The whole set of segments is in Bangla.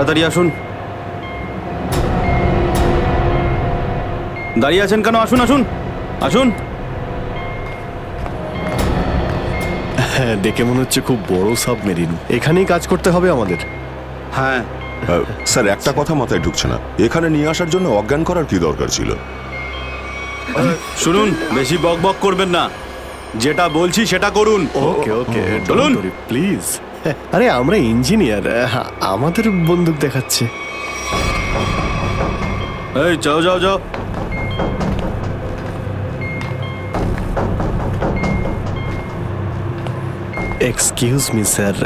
তাড়াতাড়ি আসুন। দাঁড়িয়ে আছেন কেন? আসুন আসুন আসুন। হ্যাঁ, দেখে মনে হচ্ছে খুব বড় সাবমেরিন। এখানেই কাজ করতে হবে আমাদের। হ্যাঁ, স্যার, একটা কথা মাথায় ঢুকছে না, এখানে নিয়ে আসার জন্য অজ্ঞান করার কি দরকার ছিল? শুনুন, বেশি বক বক করবেন না, যেটা বলছি সেটা করুন। ওকে ওকে, চলুন। প্লিজ। আরে আমরা ইঞ্জিনিয়ার, আমাদের বন্দুক দেখাচ্ছে। এই যাও যাও যাও। এক্সকিউজ মি স্যার,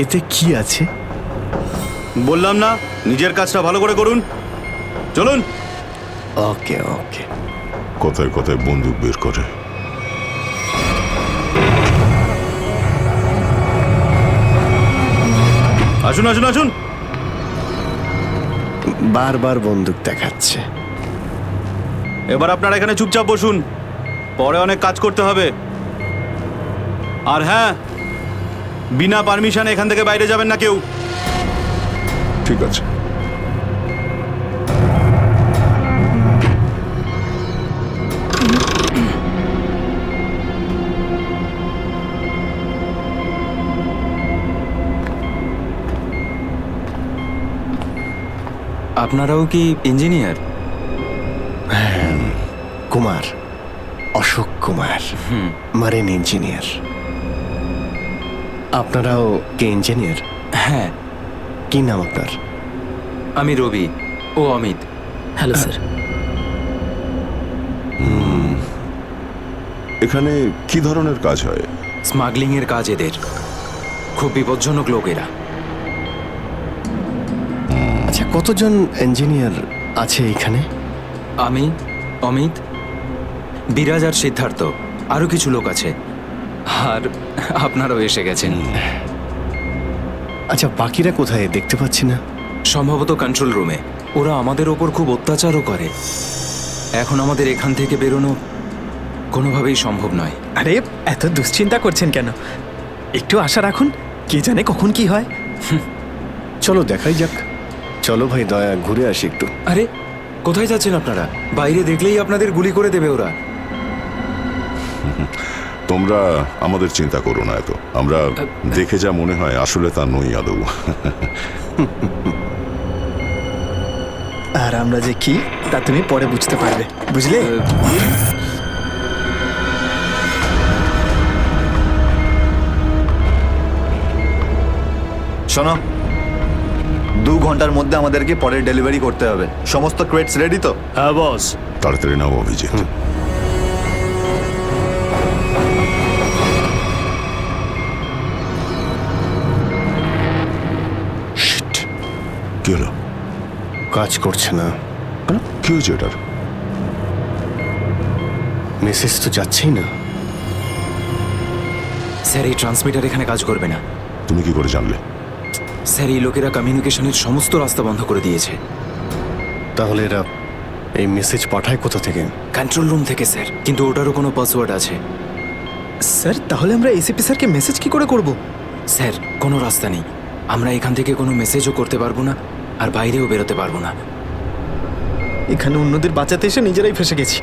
এতে কি আছে? বললাম না, নিজের কাজটা ভালো করে করুন। চলুন। ওকে ওকে। কথায় কথায় বন্দুক বের করে। আসুন আসুন আসুন। বারবার বন্দুক দেখাচ্ছে। এবার আপনারা এখানে চুপচাপ বসুন, পরে অনেক কাজ করতে হবে। আর হ্যাঁ, বিনা পারমিশনে এখান থেকে বাইরে যাবেন না কেউ। ঠিক আছে। আপনারাও কি engineer? Kumar, Ashok Kumar, marine engineer. আপনারাও কি ইঞ্জিনিয়ার? হ্যাঁ, কি নাম আপনার? আমি রবি, ও অমিত। Hello sir. এখানে কি ধরনের কাজ হয়? স্মাগলিং এর কাজ এদের। খুব বিপজ্জনক লোক এরা। আচ্ছা, কতজন ইঞ্জিনিয়ার আছে এখানে? আমি, অমিত, বিরাজ আর সিদ্ধার্থ, আরো কিছু লোক আছে। আর আপনারাও এসে গেছেন। আচ্ছা, বাকিরা কোথায় দেখতে পাচ্ছি না? সম্ভবত কন্ট্রোল রুমে। ওরা আমাদের ওপর খুব অত্যাচারও করে। এখন আমাদের এখান থেকে বেরোনো কোনোভাবেই সম্ভব নয়। আরে এত দুশ্চিন্তা করছেন কেন? একটু আশা রাখুন, কে জানে কখন কি হয়। চলো দেখাই যাক। চলো ভাই, দয়া ঘুরে আসি একটু। আরে কোথায় যাচ্ছেন আপনারা? বাইরে দেখলেই আপনাদের গুলি করে দেবে ওরা। তোমরা আমাদের চিন্তা করো না এত, আমরা দেখে যা মনে হয় আসলে তা নই আদৌ। আর আমরা যে কি তা তুমি পরে বুঝতে পারবে, বুঝলে? শোনো, 2 ঘন্টার মধ্যে আমাদেরকে পরের ডেলিভারি করতে হবে। সমস্ত ক্রেটস রেডি তো? হ্যাঁ বস। তাড়াতাড়ি নাও অভিজিৎ। Shit! কি হলো? কাজ করছে না। কেন? কি হয়েছে এটার? মেসেজ তো যাচ্ছেই না। স্যার, এই ট্রান্সমিটার এখানে কাজ করবে না। তুমি কি করে জানলে? স্যার, এই লোকেরা কমিউনিকেশনের সমস্ত রাস্তা বন্ধ করে দিয়েছে। তাহলে এরা এই মেসেজ পাঠায় কোথা থেকে? কন্ট্রোল রুম থেকে স্যার, কিন্তু ওটারও কোনো পাসওয়ার্ড আছে। স্যার, তাহলে আমরা এসিপি স্যারকে মেসেজ কি করে করব? স্যার, কোনো রাস্তা নেই। আমরা এখান থেকে কোনো মেসেজও করতে পারবো না, আর বাইরেও বেরোতে পারবো না। এখানে অন্যদের বাঁচাতে এসে নিজেরাই ফেসে গেছি।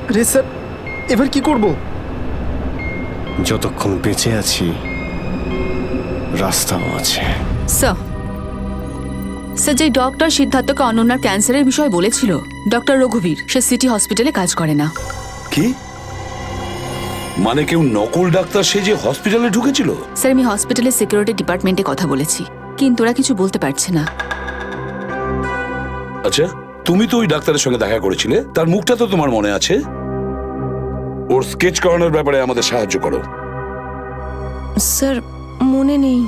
আরে স্যার, এবার কি করব? যতক্ষণ বেঁচে আছি রাস্তাও আছে। স্যার, স্যার, যে ডক্টর সিদ্ধার্থকে অনন্যার ক্যান্সারের বিষয়ে বলেছিল, ডক্টর রঘুবীর, সে সিটি হসপিটালে কাজ করে না। কি মানে? কেউ নকল ডাক্তার সেজে হসপিটালে ঢুকেছিল? স্যার, আমি হসপিটালের সিকিউরিটি ডিপার্টমেন্টে কথা বলেছি, কিন্তু ওরা কিছু বলতে পারছে না। আচ্ছা, তুমি তো ওই ডাক্তারের সঙ্গে দেখা করেছিলে, তার মুখটা তো তোমার মনে আছে। ওর স্কেচ করানোর ব্যাপারে আমাদের সাহায্য করো। স্যার, মনে নেই।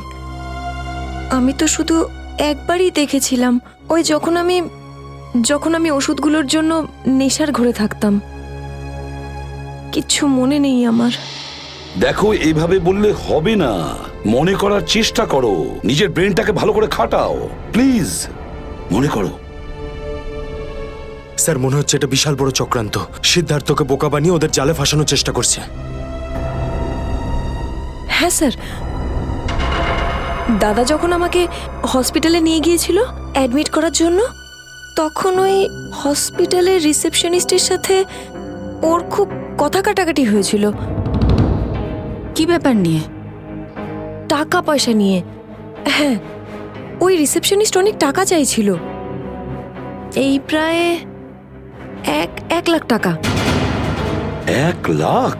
আমি তো শুধু একবারই দেখেছিলাম, ওই যখন আমি ওষুধগুলোর জন্য নেশার ঘরে থাকতাম। কিচ্ছু মনে নেই আমার। দেখো, এইভাবে বললে হবে না। মনে করার চেষ্টা করো, নিজের ব্রেনটাকে ভালো করে খাটাও প্লিজ। মনে করো। স্যার, মনে হচ্ছে এটা বিশাল বড় চক্রান্ত। সিদ্ধার্থকে বোকা বানিয়ে ওদের জালে ফাঁসানোর চেষ্টা করছে। হ্যাঁ স্যার, দাদা যখন আমাকে হসপিটালে নিয়ে গিয়েছিল অ্যাডমিট করার জন্য, তখন ওই হসপিটালের রিসেপশনিস্টের সাথে ওর খুব কথা কাটাকাটি হয়েছিল কি ব্যাপার নিয়ে? টাকা পয়সা নিয়ে। হ্যাঁ, ওই রিসেপশনিস্ট অনেক টাকা চাইছিল, এই প্রায় 1 লাখ টাকা। 1 লাখ?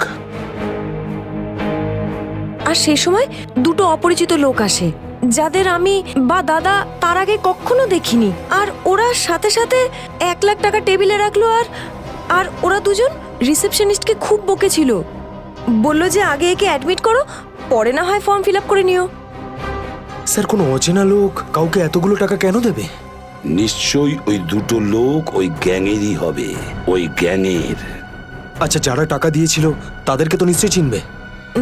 আর সেই সময় দুটো অপরিচিত লোক আসে, যাদের আমি বা দাদা তার আগে কখনো দেখিনি। আর ওরা সাথে সাথে 1 লাখ টাকা টেবিলে রাখলো। আর ওরা দুজন রিসেপশনিস্টকে খুব বকেছিল, বললো যে আগে একে অ্যাডমিট করো, পরে না হয় ফর্ম ফিল আপ করে নিও। স্যার, কোনো অচেনা লোক কাউকে এতগুলো টাকা কেন দেবে? নিশ্চয়ই ওই দুটো লোক ওই গ্যাংয়েরই হবে, ওই গ্যাংয়ের। আচ্ছা, যারা টাকা দিয়েছিল তাদেরকে তো নিশ্চয়ই চিনবে।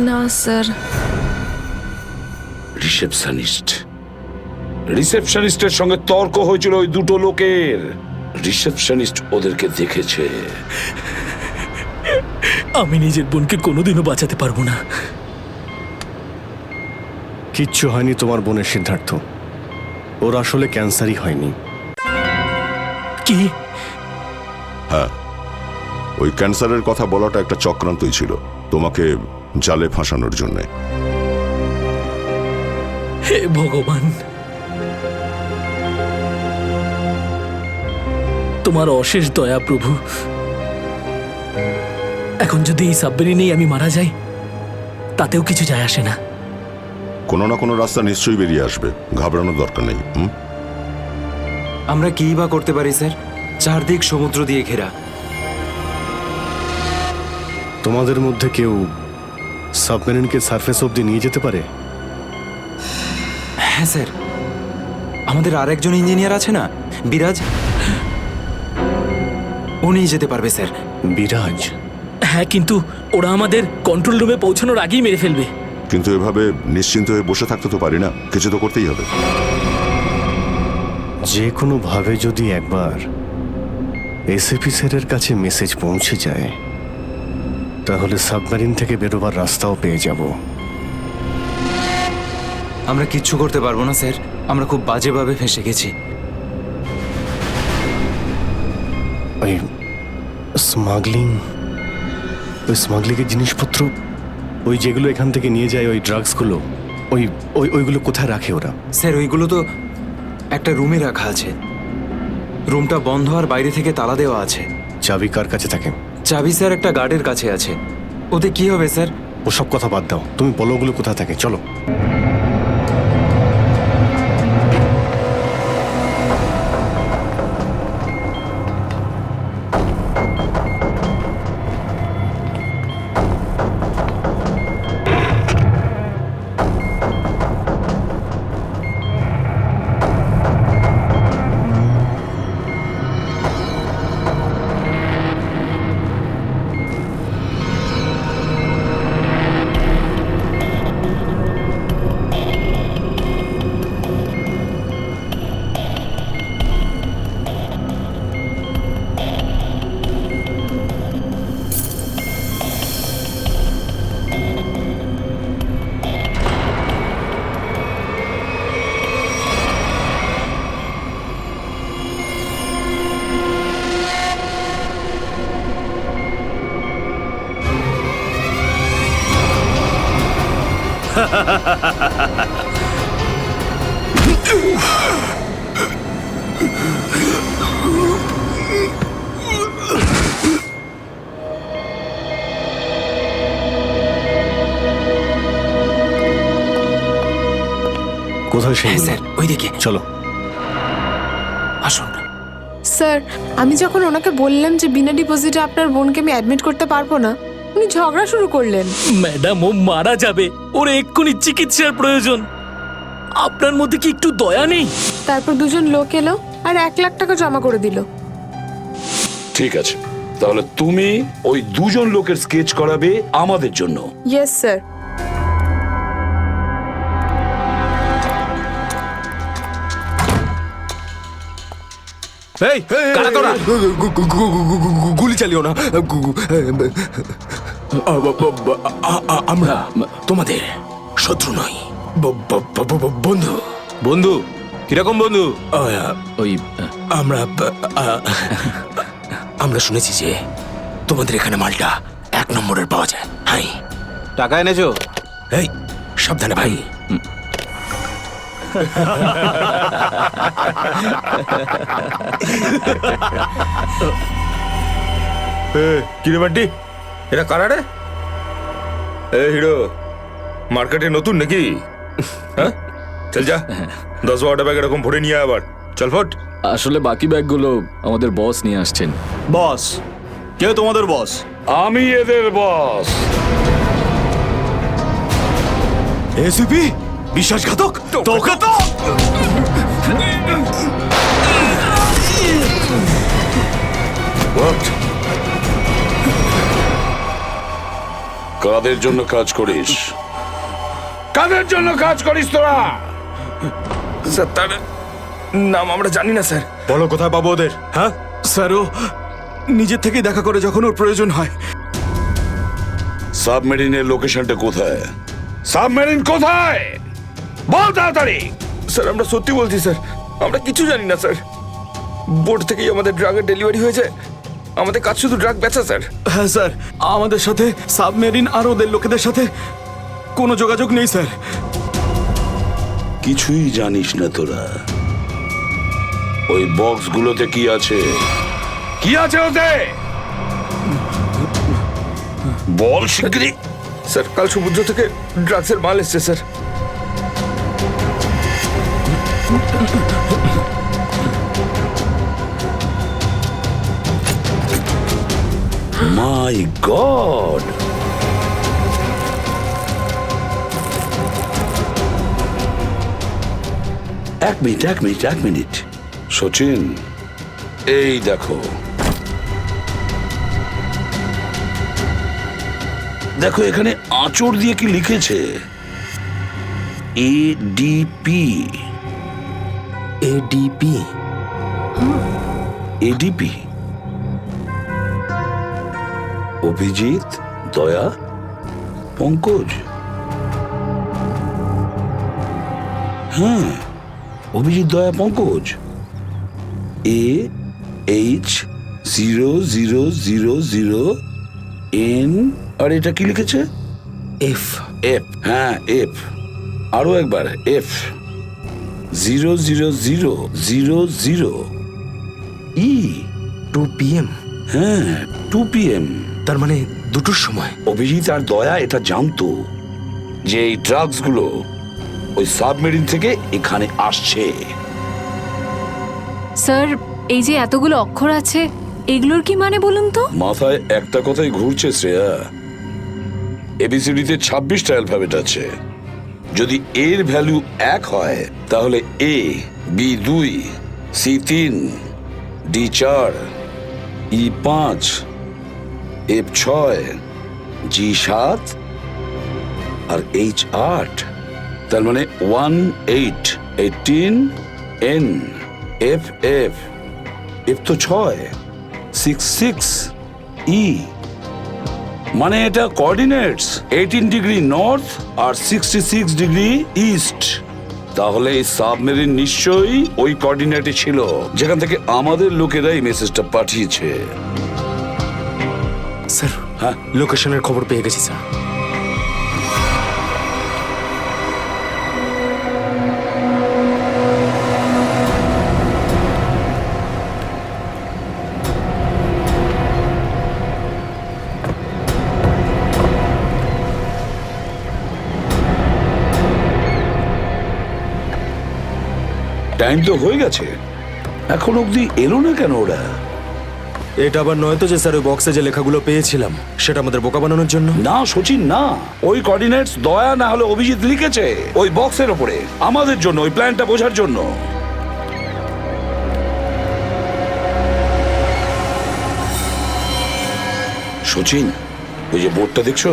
না স্যার। রিসেপশনিস্টের সঙ্গে তর্ক হয়েছিল ওই দুটো লোকের। রিসেপশনিস্ট ওদেরকে দেখেছে। আমি নিজের বোনকে কোনোদিনও বাঁচাতে পারবো না। কিচ্ছু হয়নি তোমার বোনের সিদ্ধার্থ, ওর আসলে ক্যান্সারই হয়নি। কি? হ্যাঁ, ওই ক্যান্সারের কথা বলাটা একটা চক্রান্তই ছিল, তোমাকে জালে ফাঁসানোর জন্যে। হে ভগবান, তোমার অশেষ দয়া প্রভু। এখন যদি এই সাবমেরিনেই আমি মারা যাই, তাতেও কিছু যায় আসে না। কোনো না কোনো রাস্তা নিশ্চয়ই বেরিয়ে আসবে, ঘাবড়ানোর দরকার নেই। আমরা কি বা করতে পারি স্যার? চারদিক সমুদ্র দিয়ে ঘেরা। তোমাদের মধ্যে কেউ সাবমেরিনকে সারফেস অবধি নিয়ে যেতে পারে? হ্যাঁ স্যার, আমাদের আরেকজন ইঞ্জিনিয়ার আছে না, বিরাজ, উনি যেতে পারবে স্যার। বিরাজ? হ্যাঁ, কিন্তু ওরা আমাদের কন্ট্রোল রুমে পৌঁছানোর আগেই মেরে ফেলবে। কিন্তু এভাবে নিশ্চিন্ত হয়ে বসে থাকতে তো পারি না, কিছু তো করতেই হবে। যে কোনো ভাবে যদি একবার এসএপি স্যারের কাছে মেসেজ পৌঁছে যায়, তাহলে সাবমেরিন থেকে বেরোবার রাস্তাও পেয়ে যাব। আমরা কিচ্ছু করতে পারবো না স্যার, আমরা খুব বাজেভাবে ফেঁসে গেছি। ওই স্মাগলিংয়ের জিনিসপত্র, ওই যেগুলো এখান থেকে নিয়ে যায়, ওই ড্রাগসগুলো, ওইগুলো কোথায় রাখে ওরা? স্যার, ওইগুলো তো একটা রুমে রাখা আছে। রুমটা বন্ধ আর বাইরে থেকে তালা দেওয়া আছে। চাবি কার কাছে থাকে? চাবি স্যার একটা গার্ডের কাছে আছে। ওতে কি হবে স্যার? ওসব কথা বাদ দাও, তুমি বলো ওগুলো কোথায় থাকে, চলো। কোথায় সেই? স্যার, ওইদিকে চলো। আসুন। স্যার, আমি যখন ওনাকে বললাম যে বিনা ডিপোজিটে আপনার বোনকে আমি অ্যাডমিট করতে পারবো না, উনি ঝগড়া শুরু করলেন। ম্যাডাম, ও মারা যাবে, ওর এক্ষুনি চিকিৎসার প্রয়োজন। আপনার মধ্যে কি একটু দয়া নেই? তারপর দুজন লোক এলো আর 1 লাখ টাকা জমা করে দিল। ঠিক আছে, তাহলে তুমি ওই দুজন লোকের স্কেচ করাবে আমাদের জন্য। Yes sir. এই, কারা তোরা? গুলি চালিও না। আমরা তোমাদের শত্রু নই। বন্ধু বন্ধু কিরকম বন্ধু? আমরা শুনেছি যে তোমাদের এখানে মালটা 1 নম্বরের পাওয়া যায়। হাই, টাকা এনেছো? এই সাবধানে ভাই। কিরে বান্টি, এটা কারা রে? এ হিরো, মার্কেটে নতুন নাকি? হ্যাঁ, চল যা 10-12টা ব্যাগ এরকম ভরে নিয়ে আবার চল ফট। আসলে বাকি ব্যাগগুলো আমাদের বস নিয়ে আসছেন। বস? কে তোমাদের বস? আমি এদের বস। এসিপি বিশ্বাসঘাতক, তোকে তো What? কাদের জন্য কাজ করিস? কাদের জন্য কাজ করিস তোরা? স্যার, তার নাম আমরা জানি না স্যার। বলো কোথায় পাবো ওদের? হ্যাঁ স্যার, ও নিজের থেকেই দেখা করে যখন ওর প্রয়োজন হয়। সাবমেরিনের লোকেশনটা কোথায়? সাবমেরিন কোথায়? বল তাড়াতাড়ি। স্যার, আমরা সত্যি বলছি স্যার, আমরা কিছু জানি না স্যার। বোর্ড থেকেই আমাদের ড্রাগের ডেলিভারি হয়েছে। আমাদের কাজ শুধু ড্রাগ বেচা স্যার। হ্যাঁ স্যার, আমাদের সাথে সাবমেরিন আর ওদের লোকেদের সাথে কোনো যোগাযোগ নেই স্যার। কিছুই জানিস না তোরা? ওই বক্সগুলোতে কি আছে? কি আছে ওতে? বল শিগগিরই। স্যার, কাল সমুদ্র থেকে ড্রাগসের মাল এসছে স্যার। মাই গড! এক মিনিট সচিন, এই দেখো দেখো এখানে আঁচড় দিয়ে কি লিখেছে? এডিপি। এডিপি? এডিপি অভিজিৎ, দয়া, পঙ্কজ। হ্যাঁ, অভিজিৎ, দয়া, পঙ্কজ। AH0000N। আর এটা কি লিখেছে? এফ। এফ, হ্যাঁ এফ। আরো একবার এফ। 00000E। 2 PM? হ্যাঁ, 2 PM। তার মানে 2টোর সময়। অভিজিৎ আর দয়া এটা জানতো যে এই ড্রাগসগুলো ওই সাবমেরিন থেকে এখানে আসছে। স্যার, এই যে এতগুলো অক্ষর আছে, এগুলোর কি মানে বলুন তো? মাথায় একটা কথাই ঘুরছে শ্রেয়া। এবিসিডিতে 26টা অ্যালফাবেট আছে। যদি এর ভ্যালু 1 হয় তাহলে A, B 2, C 3, D 4, E 5, F 6, G 7 R H 8। তার মানে 1 8 18 N F F F তো 6 6 6 E। মানে এটা কোঅর্ডিনেটস 18 ডিগ্রি নর্থ আর 66 ডিগ্রি ইস্ট। তাহলে এই সাবমেরিন নিশ্চয়ই ওই কোঅর্ডিনেটে ছিল যেখান থেকে আমাদের লোকেরা এই মেসেজটা পাঠিয়েছে। স্যার, হ্যাঁ, লোকেশনের খবর পেয়ে গেছি স্যার। টাইম তো হয়ে গেছে, এখন অবধি এলো না কেন ওরা? এটা আবার নয় তো যে স্যার ওই বক্সে যে লেখাগুলো পেয়েছিলাম সেটা আমাদের বোকা বানানোর জন্য? না সচিন, না। ওই কোঅর্ডিনেটস দয়া না হলে অভিজিৎ লিখেছে ওই বক্সের ওপরে আমাদের জন্য, ওই প্ল্যানটা বোঝার জন্য। সচিন, ওই যে বোর্ডটা দেখছো,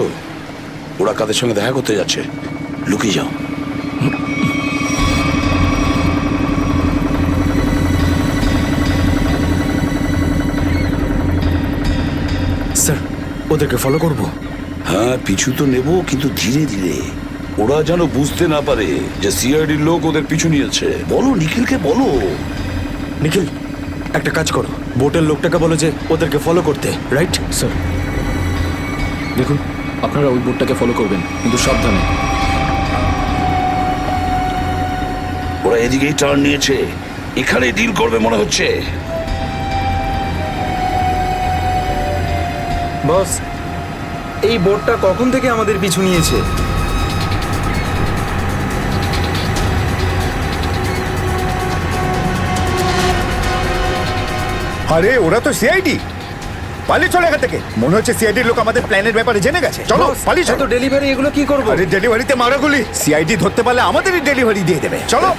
ওরা কাদের সঙ্গে দেখা করতে যাচ্ছে। লুকিয়ে যাও। স্যার, ওদেরকে ফলো করব? হ্যাঁ, পিছু তো নেব, কিন্তু ধীরে ধীরে। ওরা যেন বুঝতে না পারে যে সিআইডির লোক ওদের পিছু নিয়েছে। বলো নিখিলকে বলো। নিখিল, একটা কাজ করো, বোটের লোকটাকে বলো যে ওদেরকে ফলো করতে, রাইট? স্যার দেখুন, আপনারা ওই বোটটাকে ফলো করবেন, কিন্তু সাবধানে। ওরা এদিকেই টার্ন নিয়েছে, এখানে ডিল করবে মনে হচ্ছে। বস, এই বোটটা কখন থেকে আমাদের পিছু নিয়েছে? আরে ওরা তো সিআইডি, পালিয়ে চলে এখান থেকে। মনে হচ্ছে সিআইডির লোক আমাদের প্ল্যানের ব্যাপারে জেনে গেছে। চলো পালিয়ে চলো। ডেলিভারি এগুলো কি করবো? আরে ডেলিভারিতে মারাগুলি, সিআইডি ধরতে পারলে আমাদেরই ডেলিভারি দিয়ে দেবে। চলো।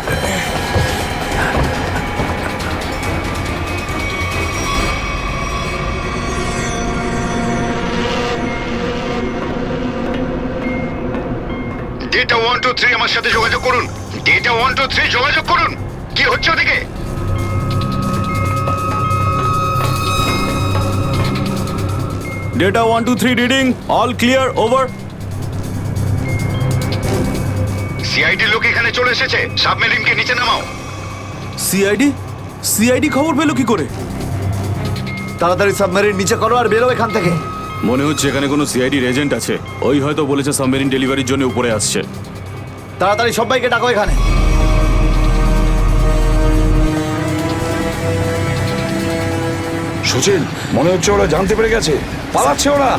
ডেটা 123 আমার সাথে যোগাযোগ করুন। ডেটা 123 যোগাযোগ করুন। কি হচ্ছে ওদিকে? Data 123 reading, all clear, over. CID লোক এখানে চলে এসেছে, সাবমেরিনকে নিচে নামাও। সিআইডি খবর পেলো কি করে? তাড়াতাড়ি সাবমেরিন নিচে করো আর বেরো এখান থেকে। মনে হচ্ছে এখানে কোনো সিআইডির এজেন্ট আছে। ওই হয়তো বলেছে সাবমেরিন ডেলিভারির জন্য উপরে আসছে। তাড়াতাড়ি সবাইকে ডাকো এখানে। সচিন, মনে হচ্ছে ওরা জানতে পেরে গেছে, পালাচ্ছে ওরা।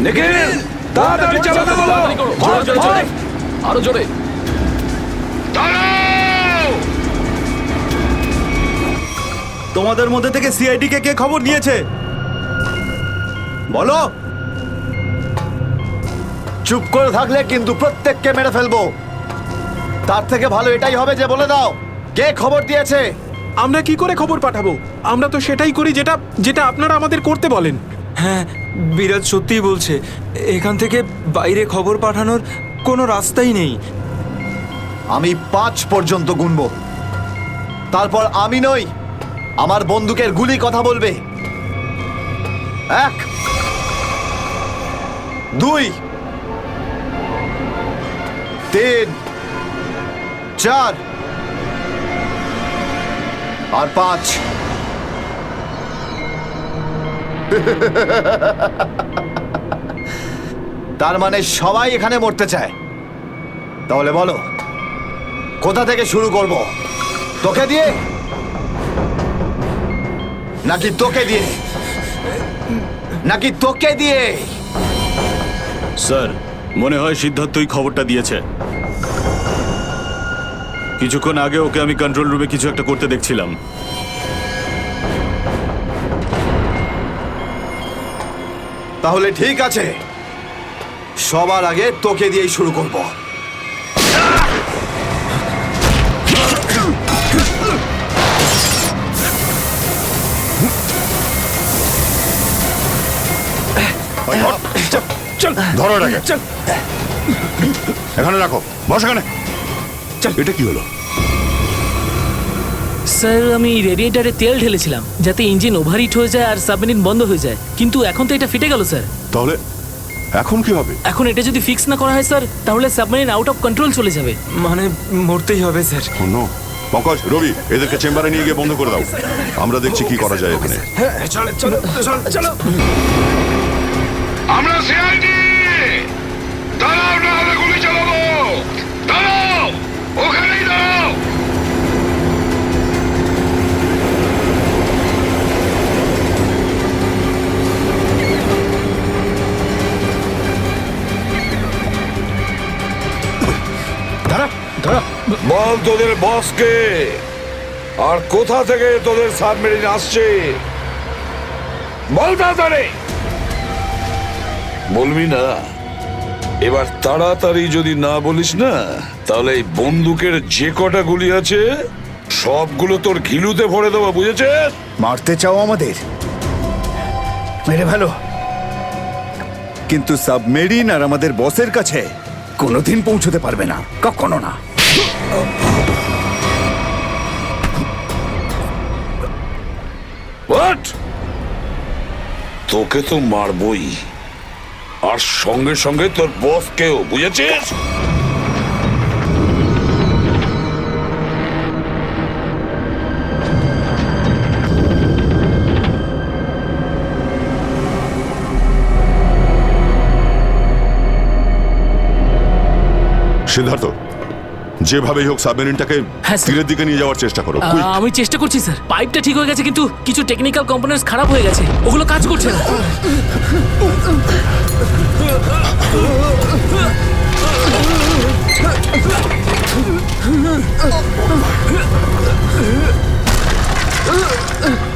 নিখিল, তাড়াতাড়ি চালাতে বলো। আরো জোরে। তোমাদের মধ্যে থেকে সিআইডি কে খবর নিয়েছে বলো। চুপ করে থাকলে কিন্তু প্রত্যেককে মেরে ফেলবো। তার থেকে ভালো এটাই হবে যে বলে দাও কে খবর দিয়েছে। আমরা কি করে খবর পাঠাবো? আমরা তো সেটাই করি যেটা যেটা আপনারা আমাদের করতে বলেন। হ্যাঁ, বিরাজ সত্যিই বলছে, এখান থেকে বাইরে খবর পাঠানোর কোনো রাস্তাই নেই। আমি 5 পর্যন্ত গুনবো, তারপর আমি নই, আমার বন্দুকের গুলি কথা বলবে। 1 2 3 4 আর 5। তার মানে সবাই এখানে মরতে চায়। তাহলে বলো কোথা থেকে শুরু করব? তোকে দিয়ে নাকি তোকে দিয়ে? নাকি তোকে দিয়ে? স্যার, মনে হয় সিদ্ধার্থই খবরটা দিয়েছে। কিছুক্ষণ আগে ওকে আমি কন্ট্রোল রুমে কিছু একটা করতে দেখছিলাম। তাহলে ঠিক আছে, সবার আগে তোকে দিয়েই শুরু করব। ধরো এটাকে, এখানে রাখো, বস এখানে। এটা কি হলো? স্যার, আমি রেডিয়েটারে তেল ঢেলেছিলাম যাতে ইঞ্জিন ওভারহিট হয়ে যায় আর সাবমেরিন বন্ধ হয়ে যায়, কিন্তু এখন তো এটা ফেটে গেল স্যার। তাহলে এখন কি হবে? এখন এটা যদি ফিক্স না করা হয় স্যার, তাহলে সাবমেরিন আউট অফ কন্ট্রোল চলে যাবে। মানে মরতেই হবে স্যার। নো, পঙ্কজ, রবি, এদেরকে চেম্বারে নিয়ে গিয়ে বন্ধ করে দাও। আমরা দেখছি কি করা যায় এখানে। আমরা সিআইডি, দাঁড়াও না হলে গুলি চালাবো। দাঁড়াও, ওখানেই দাঁড়াও। বল তোদের বসকে, আর কোথা থেকে তোদের সাবমেরিন আসছে বল তাড়াতাড়ি। বলবি না? এবার তাড়াতাড়ি যদি না বলিস না, তাহলে এই বন্দুকের যে কটা গুলি আছে সবগুলো তোর ঘিলুতে ভরে দেবো, বুঝেছিস? মারতে চাও আমাদের? মেরে ভালো, কিন্তু সাবমেরিন আর আমাদের বসের কাছে কোনোদিন পৌঁছতে পারবে না, কখনো না। What? তোকে তো মারবই, আর সঙ্গে সঙ্গে তোর বসকেও, বুঝেছিস? সিদ্ধার্থ, যেভাবেই হোক সাবমেরিনটাকে হ্যাঁ, স্যার। তীরের দিকে নিয়ে যাওয়ার চেষ্টা করো। quick! আমি চেষ্টা করছি স্যার। পাইপটা ঠিক হয়ে গেছে কিন্তু কিছু টেকনিক্যাল কম্পোনেন্টস খারাপ হয়ে গেছে, ওগুলো কাজ করছে না।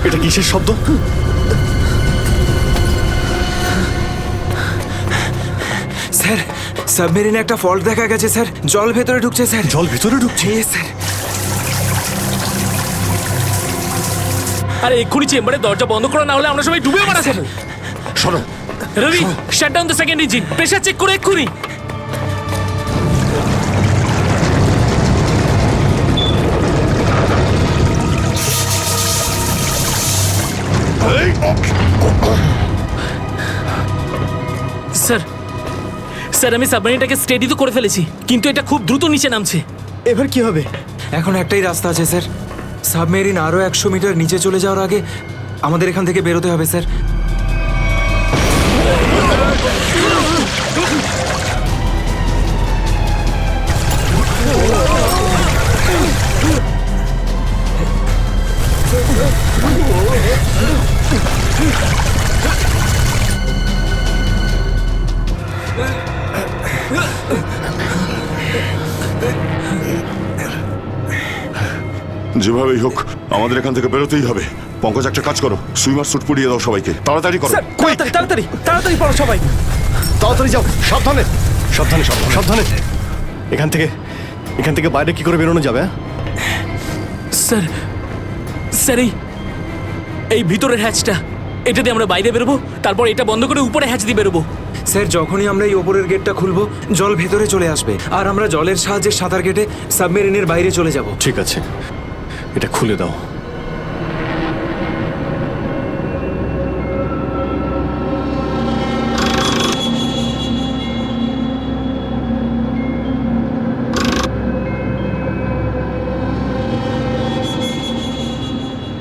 এটা কিসের শব্দ? স্যার, সাবমেরিনে একটা ফল্ট দেখা গেছে স্যার। জল ভেতরে ঢুকছে স্যার। জল ভিতরে ঢুকছে? স্যার। আরে এক্ষুনি চেম্বারে দরজা বন্ধ করা, না হলে আমরা সবাই ডুবে মারা স্যার। সরো। Ravi, shut down the second engine. Pressure check করে এক্ষুনি। স্যার, স্যার আমি সাবমেরিনটাকে স্টেডি তো করে ফেলেছি, কিন্তু এটা খুব দ্রুত নিচে নামছে। এবার কি হবে? এখন একটাই রাস্তা আছে স্যার। সাবমেরিন আরো 100 মিটার নিচে চলে যাওয়ার আগে আমাদের এখান থেকে বেরোতে হবে স্যার। যেভাবেই হোক আমাদের এখান থেকে বেরোতেই হবে। পঙ্কজ, একটা কাজ করো, সুইমার স্যুট পরিয়ে দাও সবাইকে, তাড়াতাড়ি করো। স্যার, তাড়াতাড়ি তাড়াতাড়ি তাড়াতাড়ি পড়ো সবাই। তাড়াতাড়ি যাও, সাবধানে সাবধানে সাবধানে সাবধানে। এখান থেকে বাইরে কি করে বেরোনো যাবে? স্যার, স্যার এই ভিতরের হ্যাচটা, এটা দিয়ে আমরা বাইরে বেরোবো, তারপর এটা বন্ধ করে উপরে হ্যাচ দিয়ে বেরোবো। স্যার, যখনই আমরা এই ওপরের গেটটা খুলবো জল ভেতরে চলে আসবে, আর আমরা জলের সাহায্যে সাঁতার কেটে সাবমেরিনের বাইরে চলে যাব। ঠিক আছে, এটা খুলে দাও।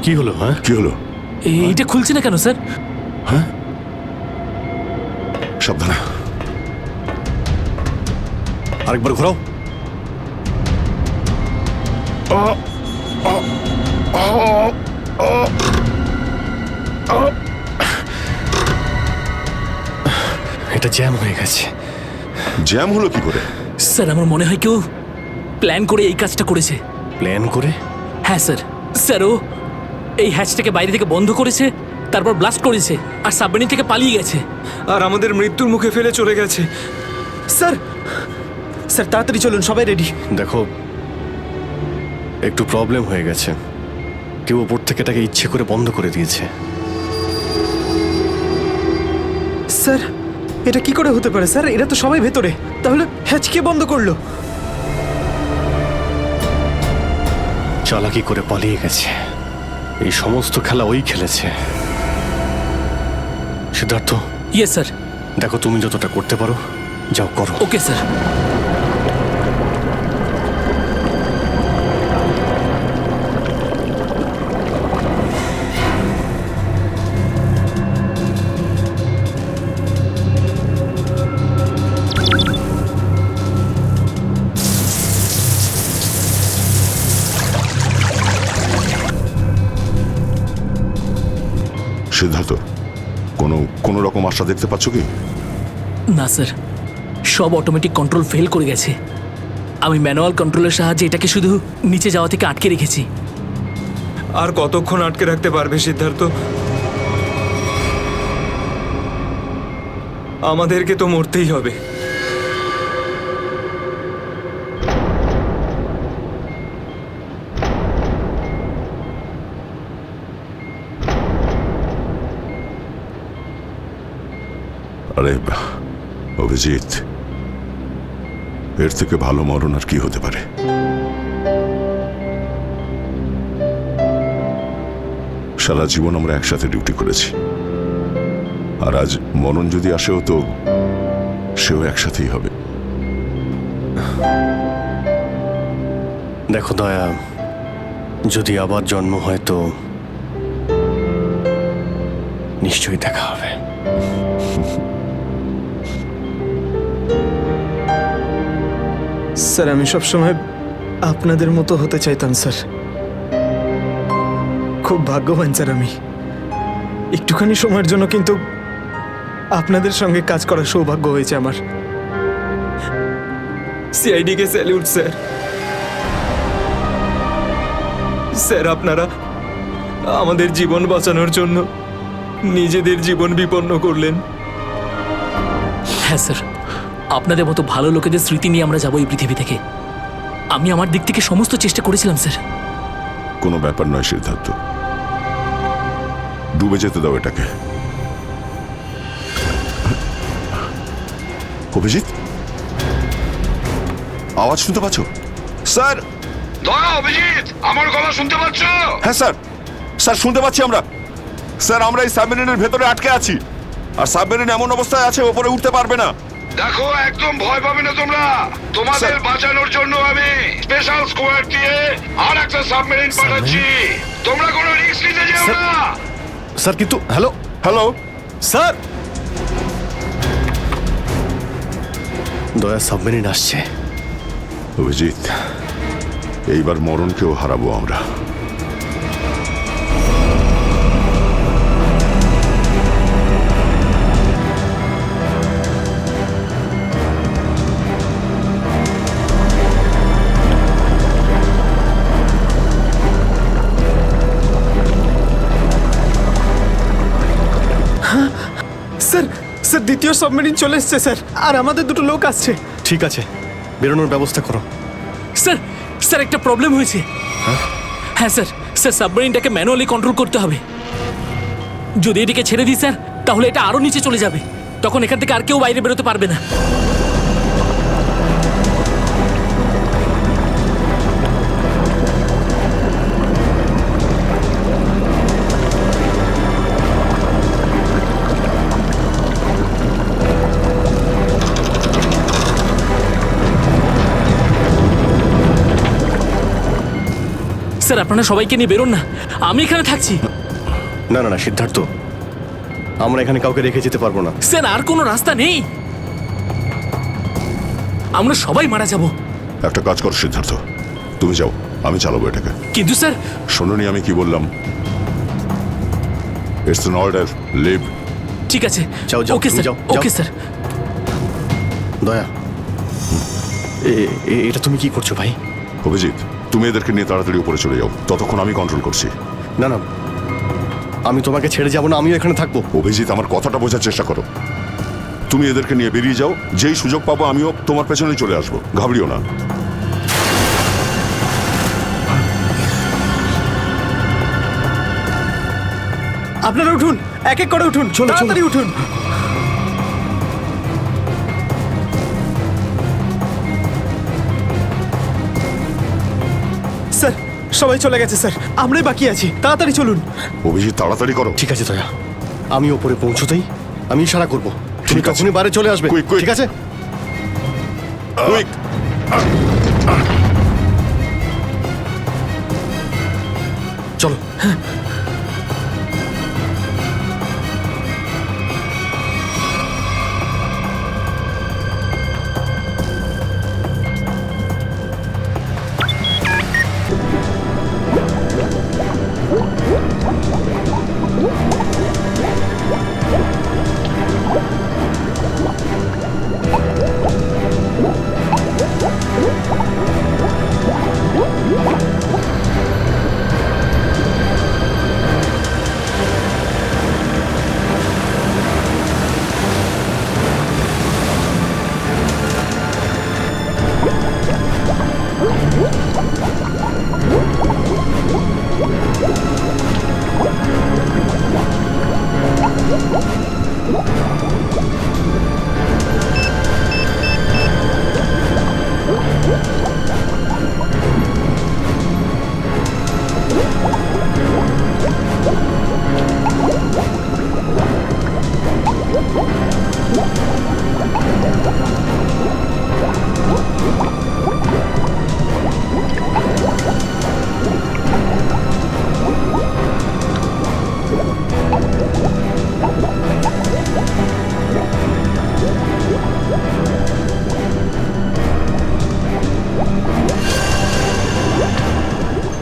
কি হলো? হ্যাঁ, কি হলো? এইটা খুলছে না কেন স্যার? হ্যাঁ, সাবধানে। আরেকবার ঘোরাও। এটা জ্যাম হয়ে গেছে। জ্যাম হলো কি করে? স্যার আমার মনে হয় কেউ প্ল্যান করে এই কাজটা করেছে। প্ল্যান করে? হ্যাঁ স্যার। স্যার ও এই হ্যাচটাকে বাইরে থেকে বন্ধ করেছে, তারপর ব্লাস্ট করেছে, আর সাবমেরিন থেকে পালিয়ে গেছে, আর আমাদের মৃত্যুর মুখে ফেলে চলে গেছে। স্যার, স্যার তাড়াতাড়ি চলুন, সবাই রেডি। দেখো, একটু প্রবলেম হয়ে গেছে। কেউ ওপর থেকে এটাকে ইচ্ছে করে বন্ধ করে দিয়েছে। স্যার, এটা কি করে হতে পারে স্যার? এরা তো সবাই ভেতরে, তাহলে হ্যাচ কে বন্ধ করলো? চালাকি করে পালিয়ে গেছে। এই সমস্ত খেলা ওই খেলেছে। সিদ্ধার্থ। Yes sir. দেখো, তুমি যতটা করতে পারো যাও করো। Okay sir. সিদ্ধার্থ, কোনো রকম আশা দেখতে পাচ্ছ কি? না স্যার, সব অটোমেটিক কন্ট্রোল ফেল করে গেছে। আমি ম্যানুয়াল কন্ট্রোলের সাহায্যে এটাকে শুধু নিচে যাওয়া থেকে আটকে রেখেছি। আর কতক্ষণ আটকে রাখতে পারবে সিদ্ধার্থ? আমাদেরকে তো মরতেই হবে। আরে অভিজিৎ, এর থেকে ভালো মরণ আর কি হতে পারে? সারা জীবন আমরা একসাথে ডিউটি করেছি, আর আজ মরণ যদি আসেও তো সেও একসাথেই হবে। দেখো দয়া, যদি আবার জন্ম হয় তো নিশ্চয়ই দেখা হবে। স্যার আমি সবসময় আপনাদের মতো হতে চাইতাম স্যার। খুব ভাগ্যবান স্যার আমি, একটুখানি সময়ের জন্য কিন্তু আপনাদের সঙ্গে কাজ করার সৌভাগ্য হয়েছে আমার। সিআইডি কে স্যালিউট স্যার। স্যার আপনারা আমাদের জীবন বাঁচানোর জন্য নিজেদের জীবন বিপন্ন করলেন। হ্যাঁ স্যার, আপনাদের মতো ভালো লোকেদের স্মৃতি নিয়ে আমরা যাবো এই পৃথিবী থেকে। আমি আমার দিক থেকে সমস্ত চেষ্টা করেছিলাম স্যার। কোনো ব্যাপার নয় সিদ্ধার্থ, ডুবে যেতে দাও এটাকে। অভিজিৎ, আওয়াজ শুনতে পাচ্ছ? স্যার, দয়া অভিজিৎ, আমার গলা শুনতে পাচ্ছ? হ্যাঁ স্যার, স্যার শুনতে পাচ্ছি আমরা। স্যার আমরা এই সাবমেরিনের ভেতরে আটকে আছি, আর সাবমেরিন এমন অবস্থায় আছে ওপরে উঠতে পারবে না। দেখো একদম ভয় পাবে না তোমরা, তোমাদের বাঁচানোর জন্য আমি স্পেশাল স্কোয়াড দিয়ে আর একটা সাবমেরিন পাঠাচ্ছি। তোমরা কোনো রিস্ক নিতে যেও না। স্যার কিন্তু হ্যালো হ্যালো স্যার, দয়া সাবমেরিন আসছে। অভিজিৎ, এইবার মরণকেও হারাবো আমরা। স্যার স্যার দ্বিতীয় সাবমেরিন চলে এসছে স্যার, আর আমাদের দুটো লোক আসছে। ঠিক আছে, বেরোনোর ব্যবস্থা করো। স্যার, স্যার একটা প্রবলেম হয়েছে। হ্যাঁ স্যার, স্যার সাবমেরিনটাকে ম্যানুয়ালি কন্ট্রোল করতে হবে। যদি এটিকে ছেড়ে দিই স্যার, তাহলে এটা আরো নিচে চলে যাবে। তখন এখান থেকে আর কেউ বাইরে বেরোতে পারবে না। স্যার আপনারা সবাইকে নিয়ে বেরোন না, আমি এখানে থাকছি। না না না সিদ্ধার্থ, আমরা এখানে কাউকে রেখে যেতে পারবো না। স্যার আর কোনো রাস্তা নেই, আমরা সবাই মারা যাব। একটা কাজ কর সিদ্ধার্থ, তুমি যাও, আমি চালাবো এটাকে। কিন্তু স্যার, শোনোনি আমি কি বললাম? It's an order, leave. ঠিক আছে, যাও যাও, ওকে তুমি স্যার, যাও, ওকে যাও। স্যার। দয়া, এটা তুমি কি করছো ভাই? অভিজিৎ, তুমি এদেরকে নিয়ে তাড়াতাড়ি উপরে চলে যাও, ততক্ষণ আমি কন্ট্রোল করছি। না না, আমি তোমাকে ছেড়ে যাবো না, আমিও এখানে থাকবো। অভিজিৎ, আমার কথাটা বোঝার চেষ্টা করো। তুমি এদেরকে নিয়ে বেরিয়ে যাও, যেই সুযোগ পাবো আমিও তোমার পেছনে চলে আসবো, ঘাবড়িও না। আপনারা উঠুন, এক এক করে উঠুন, তাড়াতাড়ি উঠুন। স্যার সবাই চলে গেছে স্যার, আমরাই বাকি আছি, তাড়াতাড়ি চলুন। অভিজিৎ তাড়াতাড়ি করো। ঠিক আছে দয়া, আমি ওপরে পৌঁছতেই আমি ইশারা করবো, তুমি তখনই বাইরে চলে আসবে। ঠিক আছে? কুইক। চলো।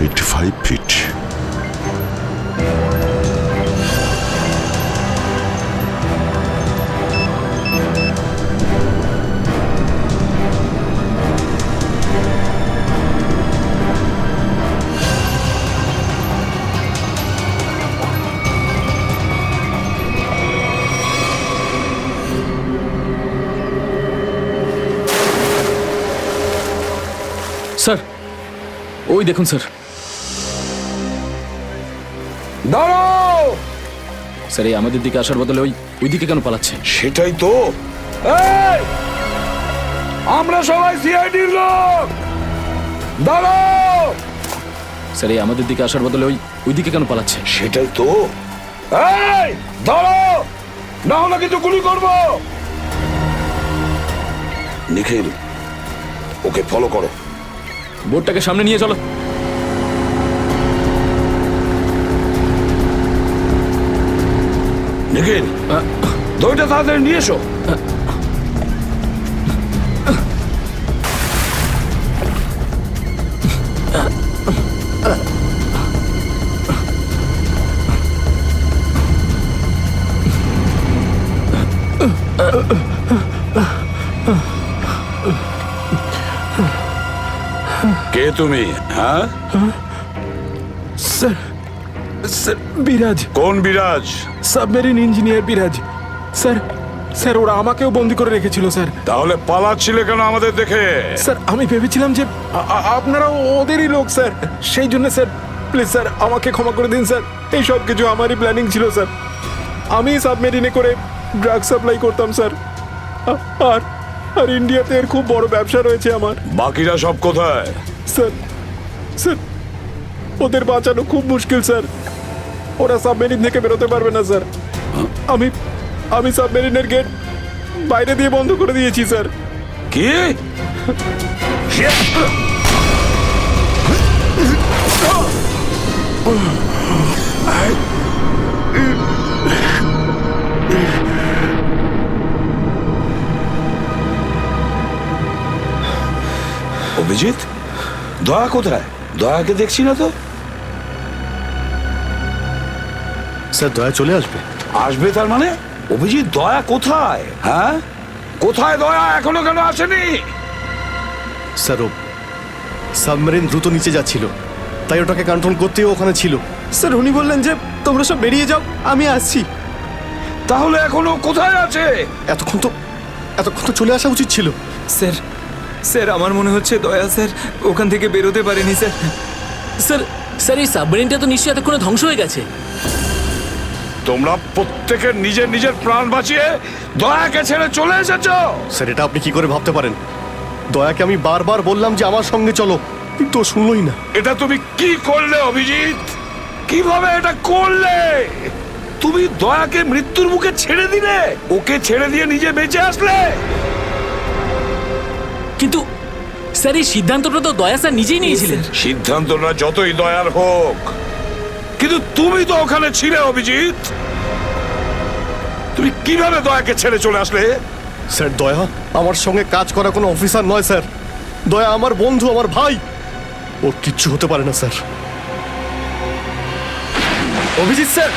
85 ফিট। স্যার ওই দেখুন স্যার। দাঁড়াও! স্যার এই আমাদের দিকে আসার বদলে ওই দিকে কেন পালাচ্ছে? সেটাই তো। এই! আমরা সবাই সিআইডির লোক। দাঁড়াও! স্যার এই আমাদের দিকে আসার বদলে ওই দিকে কেন পালাচ্ছে? সেটাই তো। এই! দাঁড়াও! না হলে কিন্তু গুলি করবো। নিখিল, ওকে ফলো করো। বোর্ডটাকে সামনে নিয়ে চলো। নিখিল, দইটা তাড়াতাড়ি নিয়ে এসো। কে তুমি? হ্যাঁ স্যার, স্যার বিরাজ। কোন বিরাজ? সাবমেরিন ইঞ্জিনিয়ার বিরাজ। স্যার, স্যার ওরা আমাকেও বন্দি করে রেখেছিল স্যার। তাহলে পালাচ্ছিলে কেন আমাদের দেখে? স্যার আমি ভেবেছিলাম যে আপনারা ওদেরই লোক স্যার, সেই জন্য স্যার প্লিজ স্যার আমাকে ক্ষমা করে দিন স্যার। এই সব কিছু আমারই প্ল্যানিং ছিল স্যার। আমি সাবমেরিনে করে ড্রাগ সাপ্লাই করতাম স্যার। আর আর ইন্ডিয়াতে এর খুব বড় ব্যবসা রয়েছে আমার। বাকিরা সব কোথায়? স্যার, স্যার ওদের বাঁচানো খুব মুশকিল স্যার। ওরা সাবমেরিন থেকে বেরোতে পারবে না স্যার। আমি সাবমেরিনের গেট বাইরে দিয়ে বন্ধ করে দিয়েছি স্যার। কি? অভিজিৎ, দয়া কোথায়? দয়াকে দেখছি না তো। স্যার দয়া চলে আসবে। আসবে তার মানে? অভিজিৎ, দয়া কোথায়? হ্যাঁ, কোথায় দয়া? এখনো কেন আসেনি? স্যার ও সাবমেরিন দ্রুত নিচে যাচ্ছিল, তাই ওটাকে কন্ট্রোল করতেও ওখানে ছিল। স্যার উনি বললেন যে তোমরা সব বেরিয়ে যাও, আমি আসছি। তাহলে এখনো কোথায় আছে? এতক্ষণ তো চলে আসা উচিত ছিল। স্যার, স্যার আমার মনে হচ্ছে দয়া স্যার ওখান থেকে বেরোতে পারেনি স্যার। স্যার, স্যার এই সাবমেরিনটা তো নিশ্চয়ই এতক্ষণে ধ্বংস হয়ে গেছে। তোমরা প্রত্যেকের নিজের নিজের প্রাণ বাঁচিয়ে দয়াকে ছেড়ে চলে এসেছো। স্যার এটা আপনি কি করে ভাবতে পারেন? দয়াকে আমি বারবার বললাম যে আমার সঙ্গে চলো, কিন্তু ও শুনলই না। এটা তুমি কি করলে অভিজিৎ? কিভাবে এটা করলে? তুমি দয়াকে মৃত্যুর মুখে ছেড়ে দিলে, ওকে ছেড়ে দিয়ে নিজে বেঁচে আসলে। কিন্তু স্যার এই সিদ্ধান্তটা তো দয়া স্যার নিজেই নিয়েছিলেন। সিদ্ধান্তটা যতই দয়ার হোক, কিন্তু তুমি তো ওখানে ছিলে অভিজিৎ। তুমি কিভাবে দয়াকে ছেড়ে চলে আসলে? স্যার দয়া আমার সঙ্গে কাজ করা কোনো অফিসার নয় স্যার। দয়া আমার বন্ধু, আমার ভাই। ওর কিচ্ছু হতে পারে না স্যার। অভিজিৎ স্যার,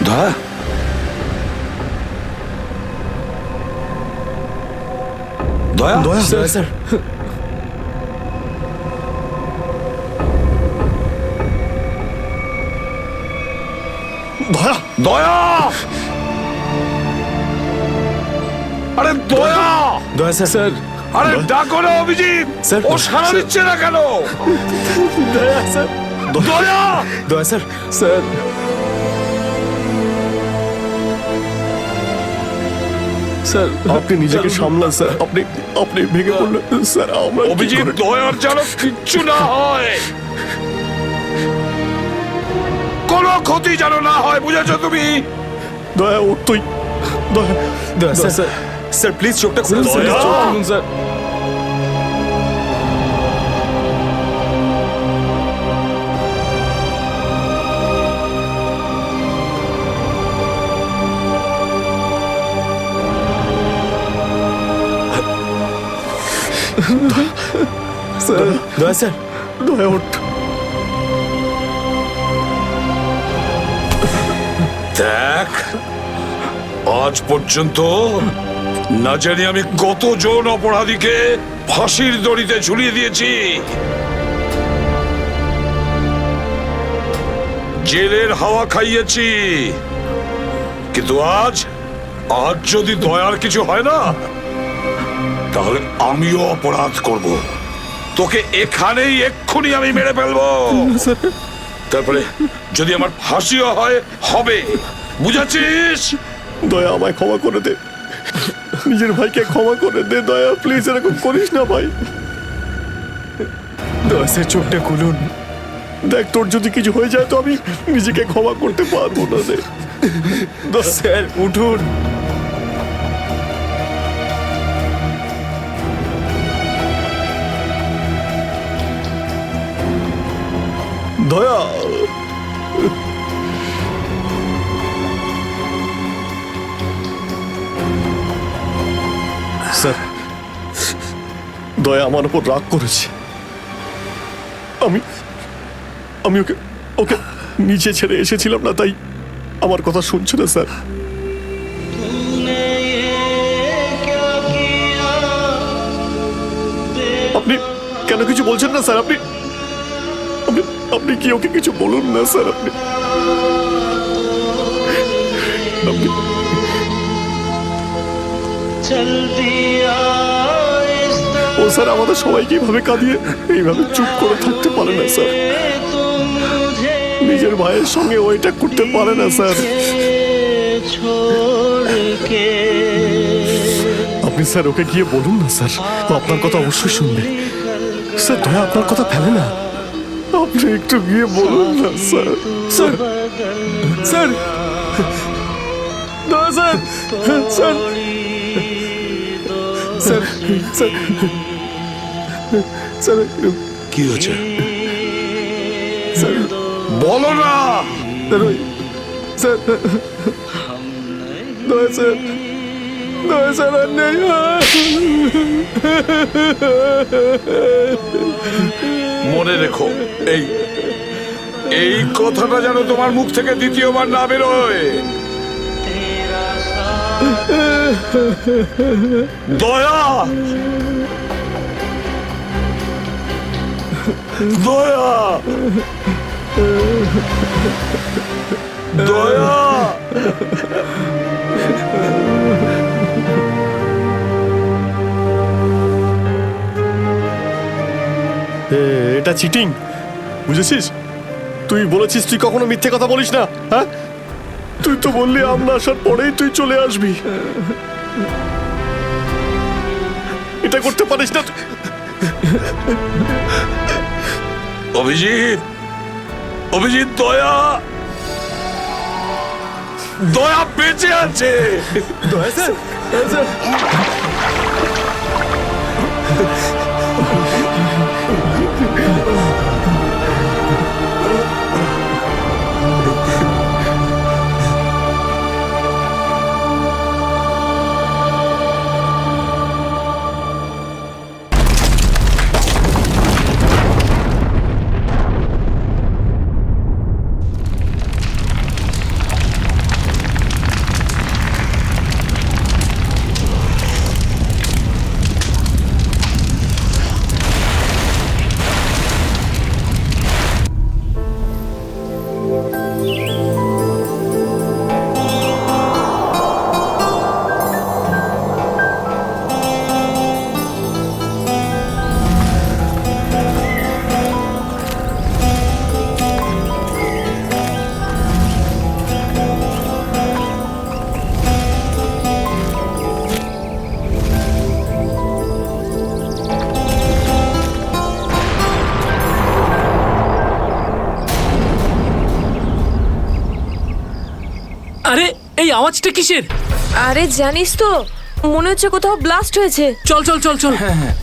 দয়া দয়া দয়া স্যার দয়া দয়া আরে দয়া দয়া স্যার আরে ডাকো না অভিজিৎ স্যার, ও সারা দিচ্ছে না কেন দয়া স্যার দয়া দয়া স্যার স্যার স্যার আপনি নিজেকে সামলান স্যার। আপনি আপনি ভেঙে পড়লেন স্যার। আমরা কি অভিজিৎ করে- দয়ার যেন কিচ্ছু না হয় কোনো ক্ষতি যেন না হয় বুঝেছো তুমি দয়া ওর তুই দয়া দয়া স্যার স্যার স্যার প্লিজ চোখটা খুলুন স্যার দয়া। চোখ খুলুন স্যার স্যার দয়া স্যার দয়া ওঠ। দেখ আজ পর্যন্ত না জানি আমি কতজন অপরাধীকে ফাঁসির দড়িতে ঝুলিয়ে দিয়েছি জেলের হাওয়া খাইয়েছি কিন্তু আজ যদি দয়ার কিছু হয় না তাহলে আমিও অপরাধ করব তোকে এখানেই এক্ষুনি আমি মেরে ফেলবো তারপরে যদি আমার ফাঁসিও হয় হবে বুঝেছিস দয়া আমায় ক্ষমা করে দে, নিজের ভাইকে ক্ষমা করে দে দয়া, প্লিজ এরকম করিস না ভাই। দয়া স্যার চোখটা খুলুন দেখ তোর যদি কিছু হয়ে যায় তো আমি নিজেকে ক্ষমা করতে পারবো না রে। স্যার উঠুন দয়া স্যার দয়া আমার উপর রাগ করেছে। আমি আমি ওকে ওকে নিচে ছেড়ে এসেছিলাম না, তাই আমার কথা শুনছে না স্যার। আপনি কেন কিছু বলছেন না স্যার? আপনি আপনি আপনি কি ওকে কিছু বলুন না স্যার? আপনি আপনি ও স্যার আমাদের সবাইকে এইভাবে কাঁদিয়ে এইভাবে চুপ করে থাকতে পারে না স্যার। নিজের ভাইয়ের সঙ্গে ওইটা করতে পারে না স্যার। আপনি স্যার ওকে গিয়ে বলুন না স্যার, ও আপনার কথা অবশ্যই শুনবে স্যার। দয়া আপনার কথা ফেলে না, আপনি একটু গিয়ে বলুন না স্যার। স্যার স্যার দয়া sir sir sir sir sir কি হয়েছে স্যার বলো না স্যার দয়া স্যার দয়া স্যার আর নেই। মনে রেখো এই এই কথাটা যেন তোমার মুখ থেকে দ্বিতীয়বার না বেরোয়। দয়া দয়া দয়া এটা চিটিং, বুঝেছিস? তুই বলেছিস তুই কখনো মিথ্যে কথা বলিস না, হ্যাঁ? তুই তো বললি আমরা আসার পরেই তুই চলে আসবি। এটা করতে পারিস না তুই। অভিজিৎ অভিজিৎ, দয়া দয়া বেঁচে আছে। দয়া স্যার, স্যার আরে এই আওয়াজটা কিসের? আরে জানিস তো, মনে হচ্ছে কোথাও ব্লাস্ট হয়েছে। চল চল চল চল। হ্যাঁ হ্যাঁ